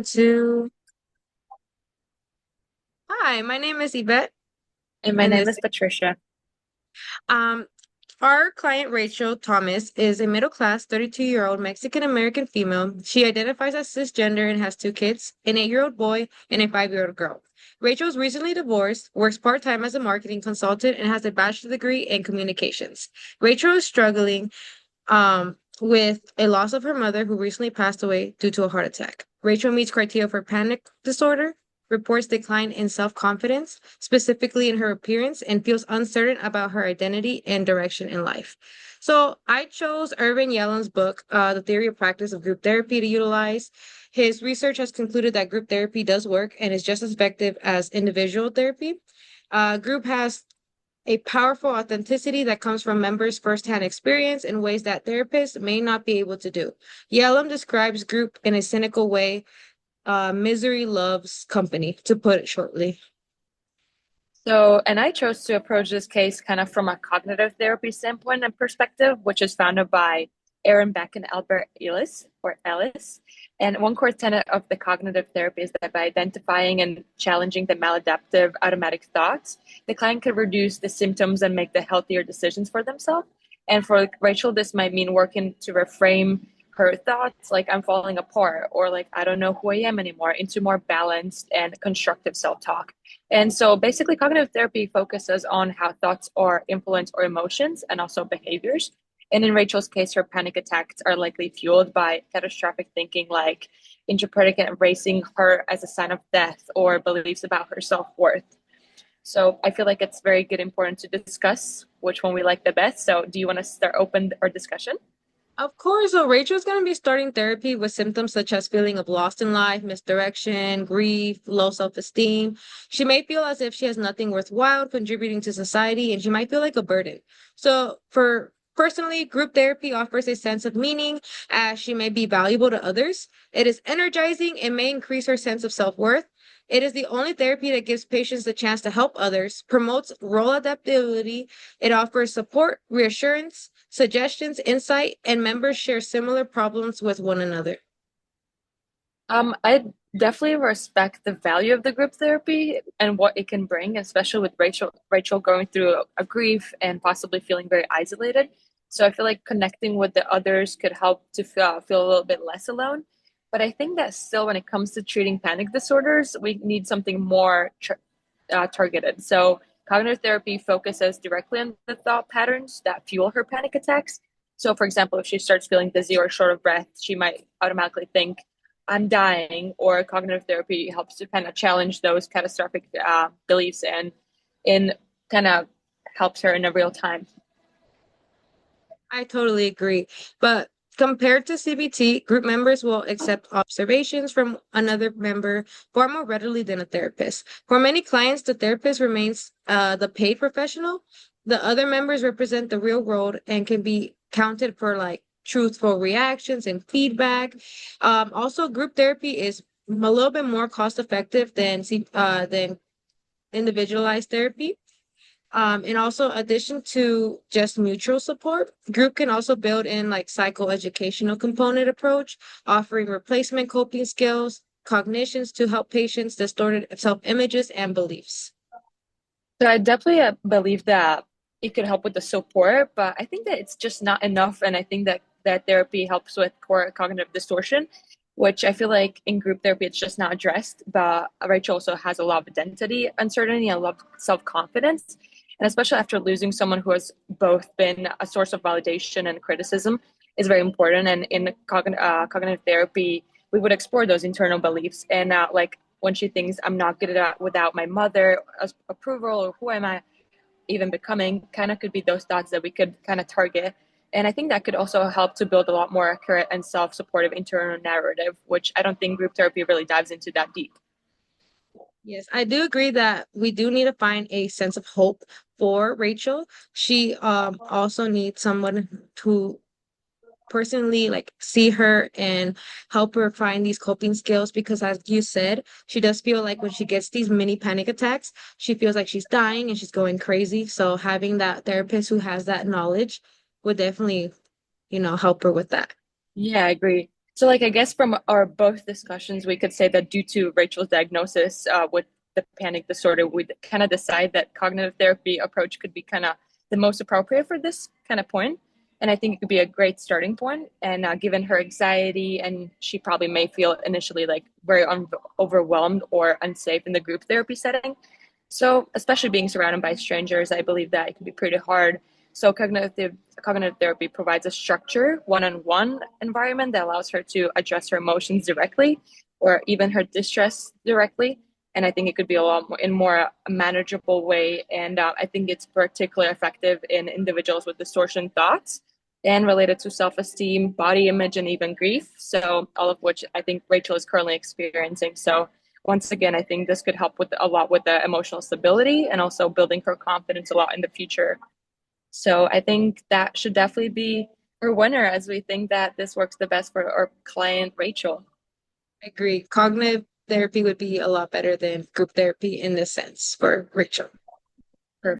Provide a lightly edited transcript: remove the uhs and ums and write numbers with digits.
Two. Hi, my name is Yvette, And my and name this is Patricia. um our client Rachel Thomas is a middle-class 32-year-old Mexican-American female. She identifies as cisgender and has two kids, an 8-year-old boy and a 5-year-old girl. Rachel's recently divorced, works part-time as a marketing consultant, and has a bachelor's degree in communications. Rachel is struggling with a loss of her mother who recently passed away due to a heart attack. Rachel meets criteria for panic disorder, reports decline in self-confidence, specifically in her appearance, and feels uncertain about her identity and direction in life. So I chose Irvin Yalom's book, The Theory of Practice of Group Therapy, to utilize. His research has concluded that group therapy does work and is just as effective as individual therapy. Group has a powerful authenticity that comes from members' firsthand experience in ways that therapists may not be able to do. Yalom describes group in a cynical way. Misery loves company, to put it shortly. And I chose to approach this case kind of from a cognitive therapy standpoint and perspective, which is founded by Aaron Beck and Albert Ellis. And one core tenet of the cognitive therapy is that by identifying and challenging the maladaptive automatic thoughts, the client could reduce the symptoms and make the healthier decisions for themselves. And for Rachel, this might mean working to reframe her thoughts like I'm falling apart or like I don't know who I am anymore into more balanced and constructive self-talk. And so basically, cognitive therapy focuses on how thoughts are influence or emotions and also behaviors. And in Rachel's case, her panic attacks are likely fueled by catastrophic thinking, like interpreting and erasing her as a sign of death or beliefs about her self worth. So I feel like it's very good, important to discuss which one we like the best. So do you want to start open our discussion? Of course, so Rachel's going to be starting therapy with symptoms such as feeling of lost in life, misdirection, grief, low self-esteem. She may feel as if she has nothing worthwhile contributing to society, and she might feel like a burden. So for personally, group therapy offers a sense of meaning as she may be valuable to others. It is energizing and may increase her sense of self-worth. It is the only therapy that gives patients the chance to help others, promotes role adaptability. It offers support, reassurance, suggestions, insight, and members share similar problems with one another. I definitely respect the value of the group therapy and what it can bring, especially with Rachel going through a grief and possibly feeling very isolated. So I feel like connecting with the others could help to feel a little bit less alone. But I think that still, when it comes to treating panic disorders, we need something more targeted. So cognitive therapy focuses directly on the thought patterns that fuel her panic attacks. So, for example, if she starts feeling dizzy or short of breath, she might automatically think, I'm dying, or cognitive therapy helps to kind of challenge those catastrophic beliefs and in kind of helps her in a real time. I totally agree. But compared to CBT, group members will accept observations from another member far more readily than a therapist. For many clients, the therapist remains the paid professional. The other members represent the real world and can be counted for like truthful reactions and feedback. Also, group therapy is a little bit more cost effective than individualized therapy. And also addition to just mutual support, group can also build in like psychoeducational component approach, offering replacement coping skills, cognitions to help patients distorted self-images and beliefs. So I definitely believe that it could help with the support, but I think that it's just not enough. And I think that therapy helps with core cognitive distortion, which I feel like in group therapy it's just not addressed. But Rachel also has a lot of identity uncertainty and a lot of self-confidence. And especially after losing someone who has both been a source of validation and criticism is very important. And in cognitive therapy, we would explore those internal beliefs and like when she thinks I'm not good at without my mother approval or who am I even becoming, kind of could be those thoughts that we could kind of target. And I think that could also help to build a lot more accurate and self-supportive internal narrative, which I don't think group therapy really dives into that deep. Yes, I do agree that we do need to find a sense of hope for Rachel. She also needs someone to personally like see her and help her find these coping skills because as you said, she does feel like when she gets these mini panic attacks, she feels like she's dying and she's going crazy. So having that therapist who has that knowledge would definitely, help her with that. Yeah, I agree. So, like, I guess from our both discussions, we could say that due to Rachel's diagnosis with the panic disorder, we kind of decide that cognitive therapy approach could be kind of the most appropriate for this kind of point. And I think it could be a great starting point. And given her anxiety, and she probably may feel initially like very overwhelmed or unsafe in the group therapy setting. So, especially being surrounded by strangers, I believe that it can be pretty hard. So, cognitive therapy provides a structure, one-on-one environment that allows her to address her emotions directly, or even her distress directly. And I think it could be a lot more in more manageable way. And I think it's particularly effective in individuals with distortion thoughts and related to self-esteem, body image, and even grief. So, all of which I think Rachel is currently experiencing. So, once again, I think this could help with a lot with the emotional stability and also building her confidence a lot in the future. So I think that should definitely be our winner, as we think that this works the best for our client, Rachel. I agree. Cognitive therapy would be a lot better than group therapy in this sense for Rachel.